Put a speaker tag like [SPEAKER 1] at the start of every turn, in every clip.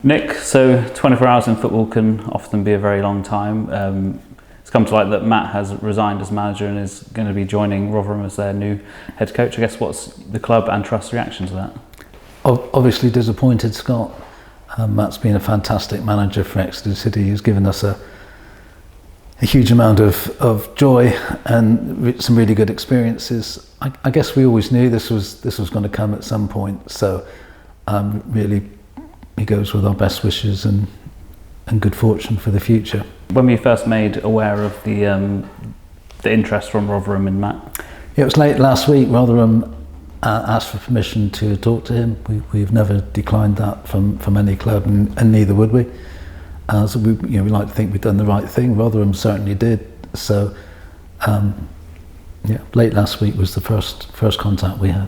[SPEAKER 1] Nick, so 24 hours in football can often be a very long time. It's come to light that Matt has resigned as manager and is going to be joining Rotherham as their new head coach. I guess what's the club and trust's reaction to that?
[SPEAKER 2] Obviously disappointed, Scott. Matt's been a fantastic manager for Exeter City. He's given us a huge amount of joy and some really good experiences. I guess we always knew this was going to come at some point. So really, he goes with our best wishes and good fortune for the future.
[SPEAKER 1] When were you first made aware of the interest from Rotherham in Matt?
[SPEAKER 2] It was late last week. Rotherham asked for permission to talk to him. We've never declined that from any club, and neither would we. So we like to think we've done the right thing. Rotherham certainly did. So late last week was the first contact we had.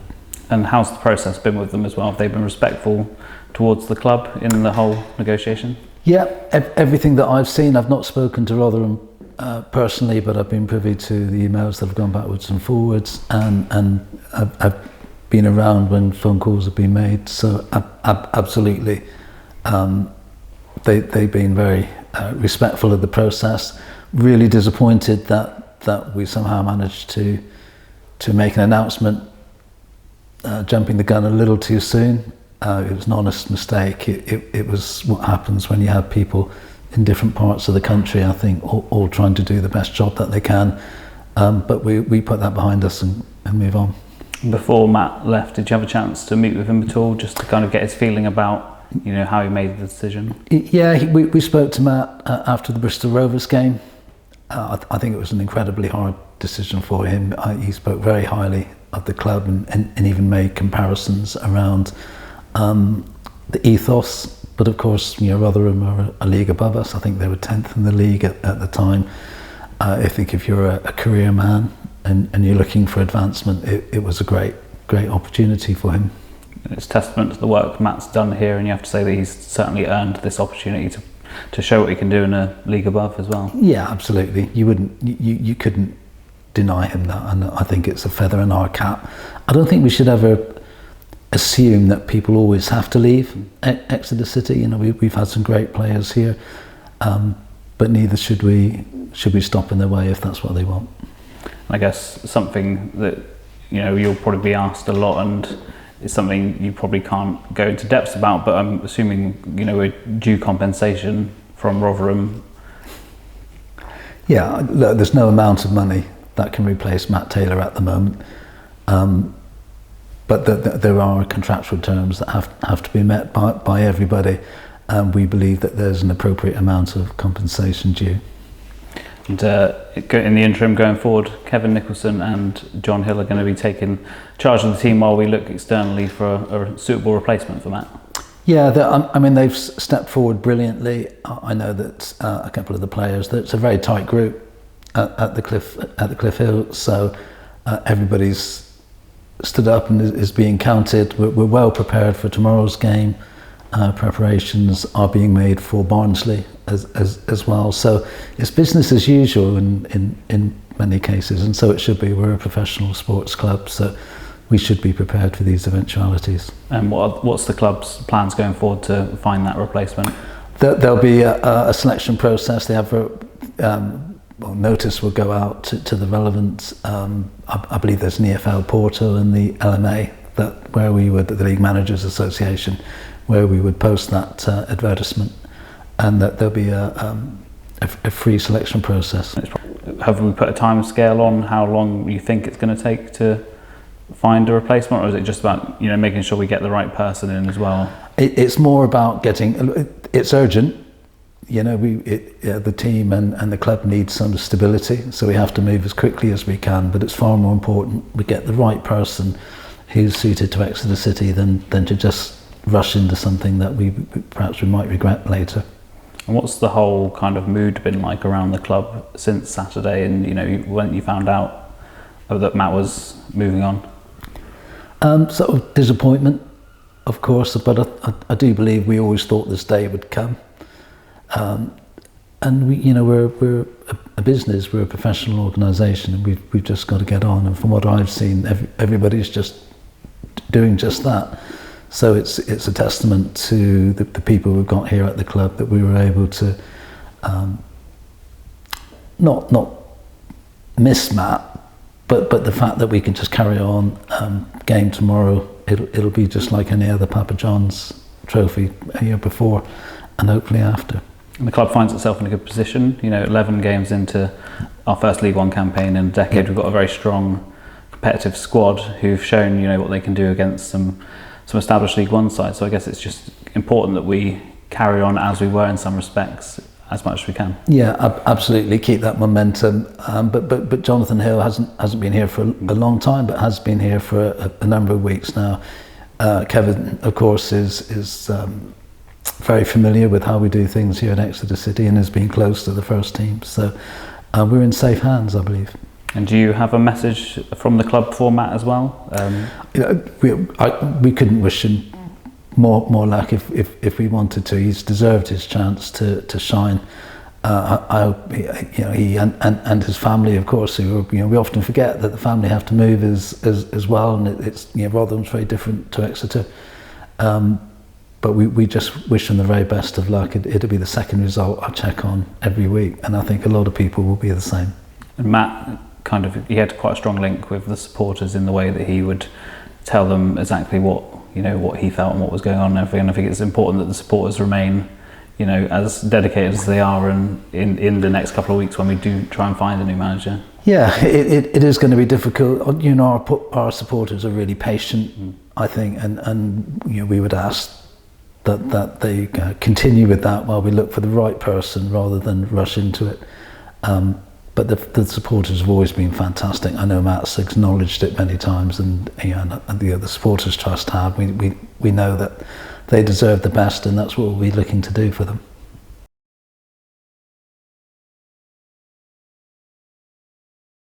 [SPEAKER 1] And how's the process been with them as well? Have they been respectful towards the club in the whole negotiation?
[SPEAKER 2] Yeah, everything that I've seen. I've not spoken to Rotherham personally, but I've been privy to the emails that have gone backwards and forwards, and I've been around when phone calls have been made. So absolutely, they've been very respectful of the process. Really disappointed that we somehow managed to make an announcement, jumping the gun a little too soon. It was an honest mistake. It was what happens when you have people in different parts of the country, I think, all trying to do the best job that they can. But we put that behind us and move on. Before
[SPEAKER 1] Matt left, did you have a chance to meet with him at all, just to kind of get his feeling about how he made the decision?
[SPEAKER 2] Yeah, we spoke to Matt after the Bristol Rovers game. I think it was an incredibly hard decision for him. He spoke very highly of the club and even made comparisons around the ethos, but of course, Rotherham are a league above us. I think they were 10th in the league at the time. I think if you're a career man and you're looking for advancement, it was a great opportunity for him.
[SPEAKER 1] It's testament to the work Matt's done here, and you have to say that he's certainly earned this opportunity to show what he can do in a league above as well.
[SPEAKER 2] Yeah, absolutely. You couldn't deny him that, and I think it's a feather in our cap. I don't think we should ever assume that people always have to leave Exeter City. We've had some great players here, but neither should we stop in their way if that's what they want.
[SPEAKER 1] I guess something that you'll probably be asked a lot, and it's something you probably can't go into depths about, but I'm assuming we're due compensation from Rotherham.
[SPEAKER 2] Yeah, look, there's no amount of money that can replace Matt Taylor at the moment. But there are contractual terms that have to be met by everybody, and we believe that there's an appropriate amount of compensation due.
[SPEAKER 1] And in the interim going forward, Kevin Nicholson and John Hill are going to be taking charge of the team while we look externally for a suitable replacement for Matt.
[SPEAKER 2] Yeah, they've stepped forward brilliantly. I know that a couple of the players, that it's a very tight group at the Cliff Hill, so everybody's stood up and is being counted. We're well prepared for tomorrow's game. Preparations are being made for Barnsley as well. So it's business as usual in many cases, and so it should be. We're a professional sports club, so we should be prepared for these eventualities.
[SPEAKER 1] And what's the club's plans going forward to find that replacement?
[SPEAKER 2] There'll be a selection process. They have notice will go out to the relevant. I believe there's an EFL portal and the LMA the League Managers Association, where we would post that advertisement, and that there'll be a free selection process.
[SPEAKER 1] Have we put a time scale on how long you think it's going to take to find a replacement, or is it just about making sure we get the right person in as well?
[SPEAKER 2] It's more about getting. It's urgent. The team and the club need some stability, so we have to move as quickly as we can, but it's far more important we get the right person who's suited to Exeter City than to just rush into something that we might regret later.
[SPEAKER 1] And what's the whole kind of mood been like around the club since Saturday, and when you found out that Matt was moving on?
[SPEAKER 2] Sort of disappointment, of course, but I do believe we always thought this day would come. And we're a business, we're a professional organisation, and we've just got to get on. And from what I've seen, everybody's just doing just that. So it's a testament to the people we've got here at the club that we were able to not miss Matt, but the fact that we can just carry on. Game tomorrow, it'll be just like any other Papa John's trophy a year before, and hopefully after.
[SPEAKER 1] And the club finds itself in a good position. 11 games into our first League One campaign in a decade, we've got a very strong competitive squad who've shown what they can do against some established League One sides. So I guess it's just important that we carry on as we were in some respects as much as we can.
[SPEAKER 2] Yeah, absolutely, keep that momentum. But Jonathan Hill hasn't been here for a long time, but has been here for a number of weeks now. Kevin, of course, is very familiar with how we do things here in Exeter City and has been close to the first team. So we're in safe hands, I believe.
[SPEAKER 1] And do you have a message from the club for Matt as well?
[SPEAKER 2] We couldn't wish him more luck if we wanted to. He's deserved his chance to shine. I hope he and his family, of course, who we often forget that the family have to move as well, and it's Rotherham's very different to Exeter. But we just wish him the very best of luck. It'll be the second result I check on every week, and I think a lot of people will be the same.
[SPEAKER 1] And Matt, he had quite a strong link with the supporters in the way that he would tell them exactly what he felt and what was going on and everything. And I think it's important that the supporters remain, as dedicated as they are in the next couple of weeks when we do try and find a new manager.
[SPEAKER 2] Yeah, it is going to be difficult. Our supporters are really patient, I think, and we would ask that they continue with that while we look for the right person rather than rush into it. But the supporters have always been fantastic. I know Matt's acknowledged it many times, and the Supporters Trust have. We know that they deserve the best, and that's what we'll be looking to do for them.